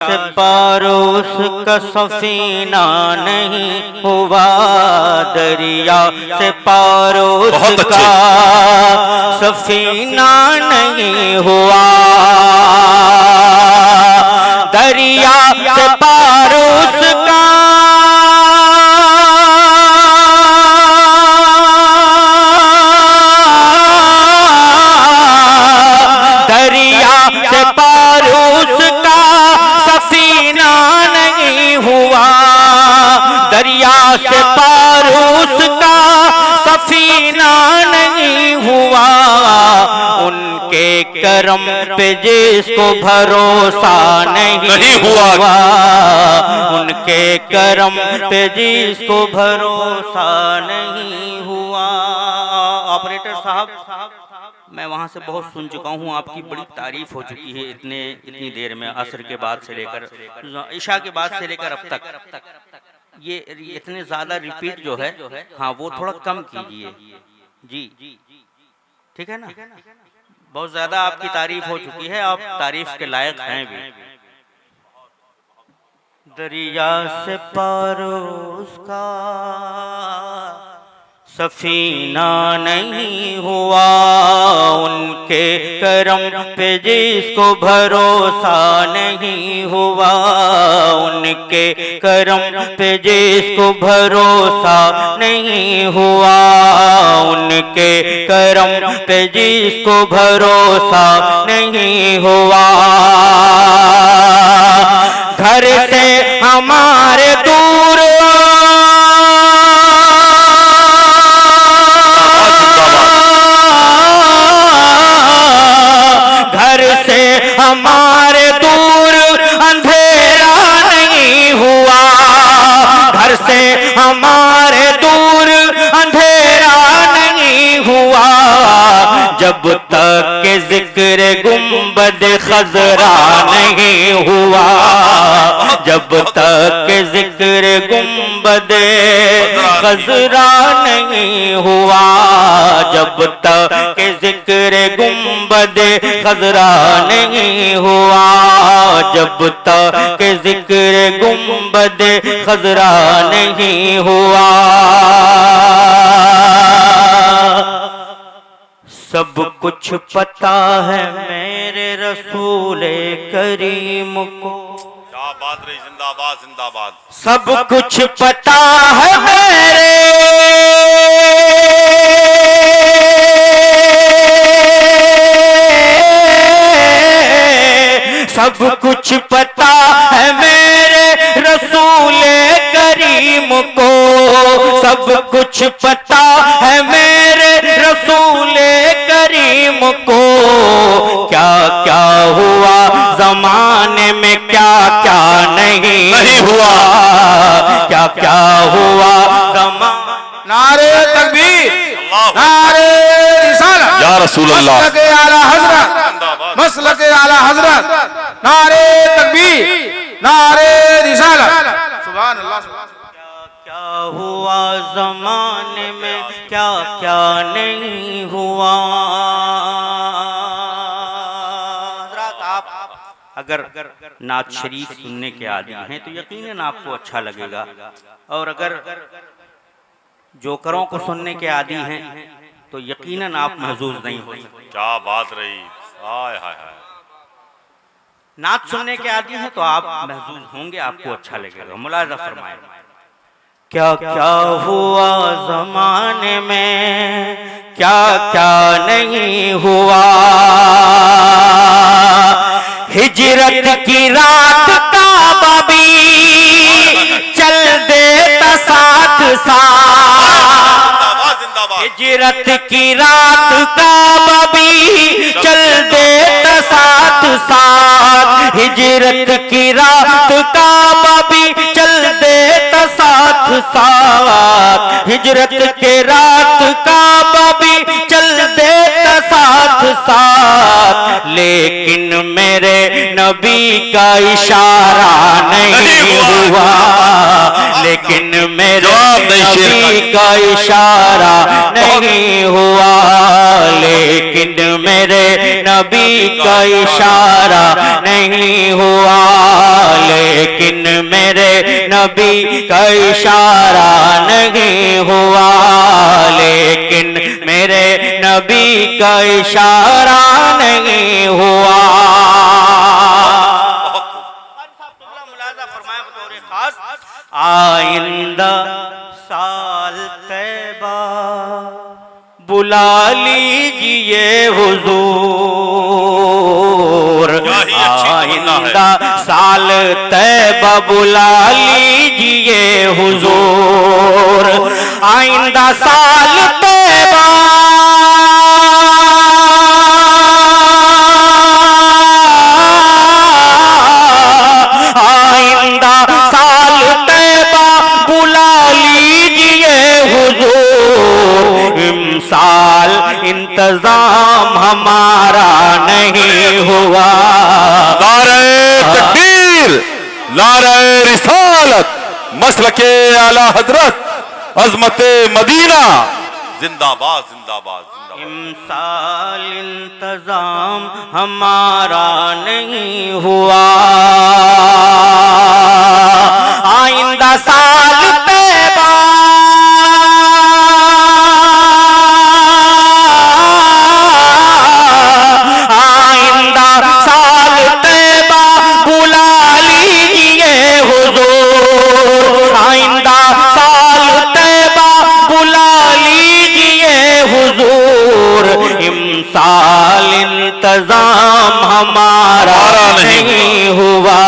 से पारोस का सफीना नहीं हुआ, दरिया से पारोस का सफीना नहीं हुआ, दरिया से पारोस का दरिया से पारोस का सफीना नहीं हुआ, दरिया से पारोस का सफीना नहीं हुआ, उनके करम पे जिसको भरोसा नहीं हुआ, उनके करम पे जिसको भरोसा नहीं हुआ। ऑपरेटर साहब, मैं वहाँ से बहुत सुन चुका हूँ, आपकी बड़ी तारीफ हो चुकी है इतनी देर में, असर के बाद से लेकर इशा के बाद से लेकर अब तक। ये इतने ज़्यादा रिपीट जो है, हाँ वो थोड़ा कम कीजिए जी, ठीक है ना। बहुत ज़्यादा आपकी तारीफ हो चुकी है, आप तारीफ के लायक हैं भी। दरिया से पारोस का सफीना नहीं हुआ, उनके करम पे जिसको भरोसा नहीं हुआ, उनके करम पे जिसको भरोसा नहीं हुआ, उनके करम पे जिसको भरोसा नहीं हुआ, घर से हमारे दूर हमारे दूर अंधेरा नहीं हुआ, घर से हमारे दूर अंधेरा नहीं हुआ, जब तक के जिक्र गुंबद खजरा नहीं हुआ, जब तक के जिक्र गुंबद खजरा नहीं हुआ, जब तक के जिक्र गुंबद खजरा नहीं हुआ, जब तक के जिक्र गुंबद खजरा नहीं हुआ। सब कुछ पता है मेरे रसूले करीम को, क्या बात रही, जिंदाबाद जिंदाबाद। सब कुछ पता है मेरे सब कुछ पता है मेरे रसूले करीम को, सब कुछ पता है मेरे रसूले करीम को, क्या क्या हुआ जमाने में, क्या क्या नहीं हुआ, क्या क्या हुआ जमाने। नारे तकबीर, नारे रिसालत, या रसूल अल्लाह, मसलके आला हजरत, मसलके आला हजरत, नारे तकबीर, नारे रिसालत, सुभान अल्लाह। क्या हुआ जमाने में, क्या क्या नहीं हुआ। आप अगर नात शरीफ सुनने के आदी हैं तो यकीनन आपको अच्छा लगेगा, और अगर जोकरों को सुनने के आदी हैं तो यकीनन आप महजूज नहीं हो। क्या बात रही, हाय हाय हाय। नात सुनने के आदी हैं तो आप महजूज होंगे, आपको अच्छा लगेगा। मुलाजा फरमाए, क्या क्या हुआ जमाने में, क्या क्या नहीं हुआ, हिजरत की रात काबा भी चल देता साथ साथ, हिजरत की रात काबा भी चल देता साथ साथ, हिजरत की रात काबा भी चल देता साथ साथ, हिजरत के रात काबा भी चल देता साथ साथ, लेकिन मेरे नबी का इशारा नहीं हुआ, लेकिन मेरे नबी का इशारा नहीं हुआ, लेकिन मेरे नबी का इशारा नहीं हुआ, लेकिन मेरे नबी का इशारा नहीं हुआ, लेकिन मेरे नबी का इशारा नहीं हुआ। आइंदा साल तैबा बुला लीजिए हुजूर, आइंदा साल तैबा बुला लीजिए हुजूर, आइंदा साल तैबा आइंदा साल तैबा बुला लीजिए हुजूर, इमसाल इंतजाम हमारा नहीं हुआ। नारे तकबीर, नारे रिसालत, मसलके आला हजरत, अजमते मदीना जिंदाबाद जिंदाबाद जिंदाबाद। इमसाल इंतजाम हमारा नहीं हुआ, आइंदा साल तैबा आइंदा साल तैबा बुला लीजिए हुजूर, आइंदा साल तैबा बुला लीजिए हुजूर, इमसाल इंतजाम हमारा नहीं हुआ,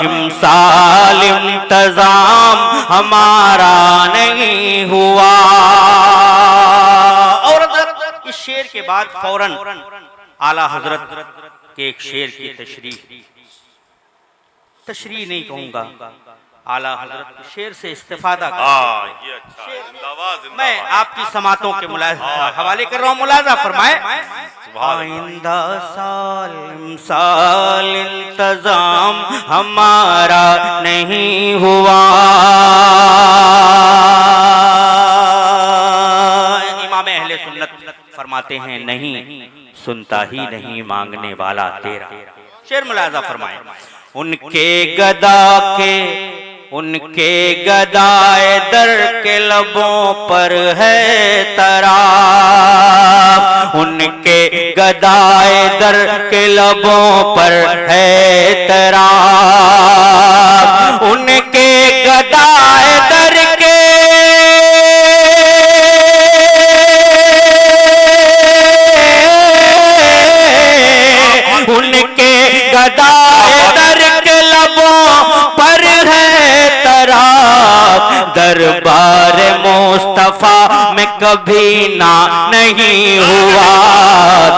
इमसाल इंतजाम हमारा नहीं हुआ। और इस शेर के बाद फौरन आला हजरत के एक शेर की तशरीह नहीं कहूंगा, आला हजरत के शेर से इस्तिफादा ये अच्छा जिंदाबाद जिंदाबाद। मैं आपकी समातों के हवाले कर रहा हूँ, मुलाजा फरमाए। आइंदा साल साल इंतजाम हमारा नहीं हुआ, इमाम अहले सुन्नत फरमाते हैं नहीं सुनता ही नहीं मांगने वाला तेरा। शेर मुलाजा फरमाए। उनके गदाए दर के लबों पर है तराफ, उनके गदाए दर के लबों पर है तराफ, उनके गदाए दर के उनके गदाए दर के लबों पर है तराफ, दरबार मुस्तफा में कभी ना नहीं हुआ,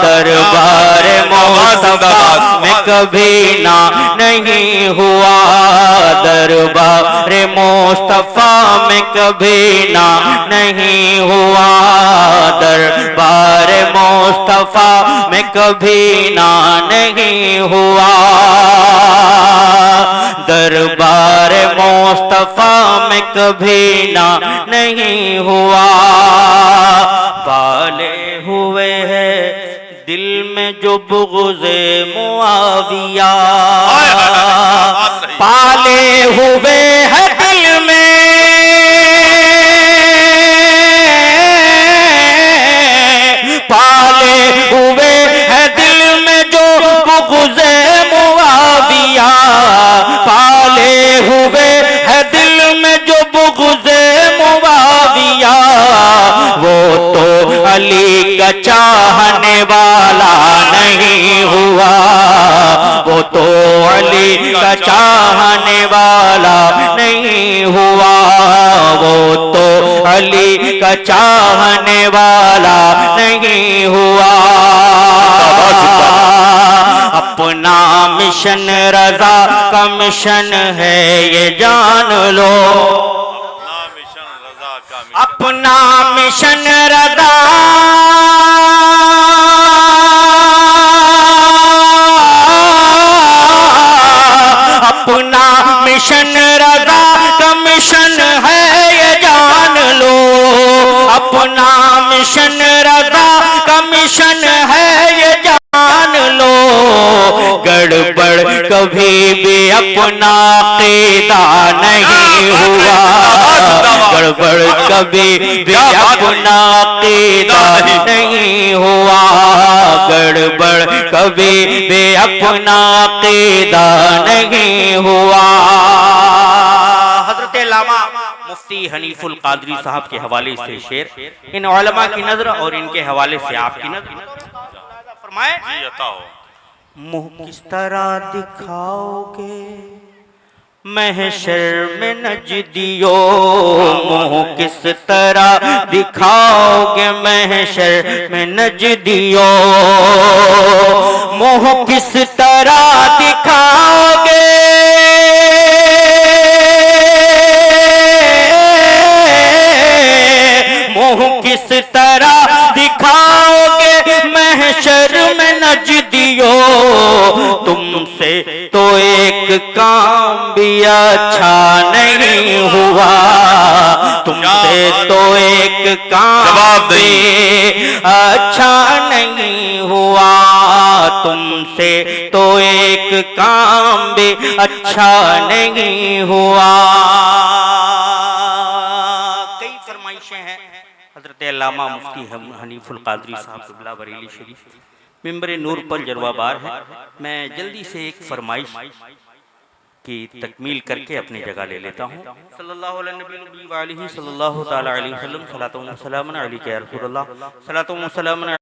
दरबार मुस्तफा में कभी ना नहीं हुआ, दरबार मुस्तफा में कभी ना नहीं हुआ, दरबार मुस्तफा में कभी ना नहीं हुआ, दरबार मुस्तफा में कभी ना नहीं हुआ। पाले हुए हैं दिल में जो बुग़्ज़े मुआविया, पाले हुए हैं दिल में पाले हुए हैं दिल में जो बुग़्ज़े मुआविया, पाले हुए हैं दिल में जो बुग़्ज़े मुआविया, वो तो अली का चाहने वाला नहीं हुआ, वो तो अली का चाहने वाला नहीं हुआ, वो तो अली का चाहने वाला नहीं हुआ। अपना मिशन रजा का मिशन है ये जान लो, अपना मिशन रजा मिशन रजा का मिशन है ये जान लो, अपना मिशन रजा का मिशन है ये जान लो। गड़बड़ कभी भी अपना क़ीदा नहीं हुआ, गड़बड़ कभी भी अपना क़ीदा नहीं हुआ, गड़बड़ कभी भी अपना क़ीदा नहीं हुआ। हज़रत अल्लामा मुफ्ती हनीफुल कादरी साहब के हवाले से शेर, इन उलमा की नजर और इनके हवाले से आपकी नजर फरमाए। जी अता हो। मुंह किस तरह दिखाओगे महशर में नजदियो, मुंह किस तरह दिखाओगे महशर में नजदियो, मुंह किस तरह दिखाओगे मुंह किस तरह दिखाओगे महशर में नजदियो। तुमसे तो एक काम भी अच्छा नहीं हुआ, तुमसे तो एक काम भी अच्छा नहीं हुआ, तुमसे तो एक काम भी अच्छा नहीं हुआ। कई फरमाइशें हैं हज़रत अल्लामा मुफ्ती हनीफुल कादरी साहब क़िबला बरेली शरीफ मिंबर नूर पर जलवाबार है। मैं जल्दी से एक फरमाइश की तकमील करके अपनी जगह ले लेता हूँ। सल्लल्लाहु अलैहि नबी व आलिहि सल्लल्लाहु तआला अलैहि वसल्लम, सलातो व सलामुन अलैका या रसूलल्लाह, सलातो व सलामुन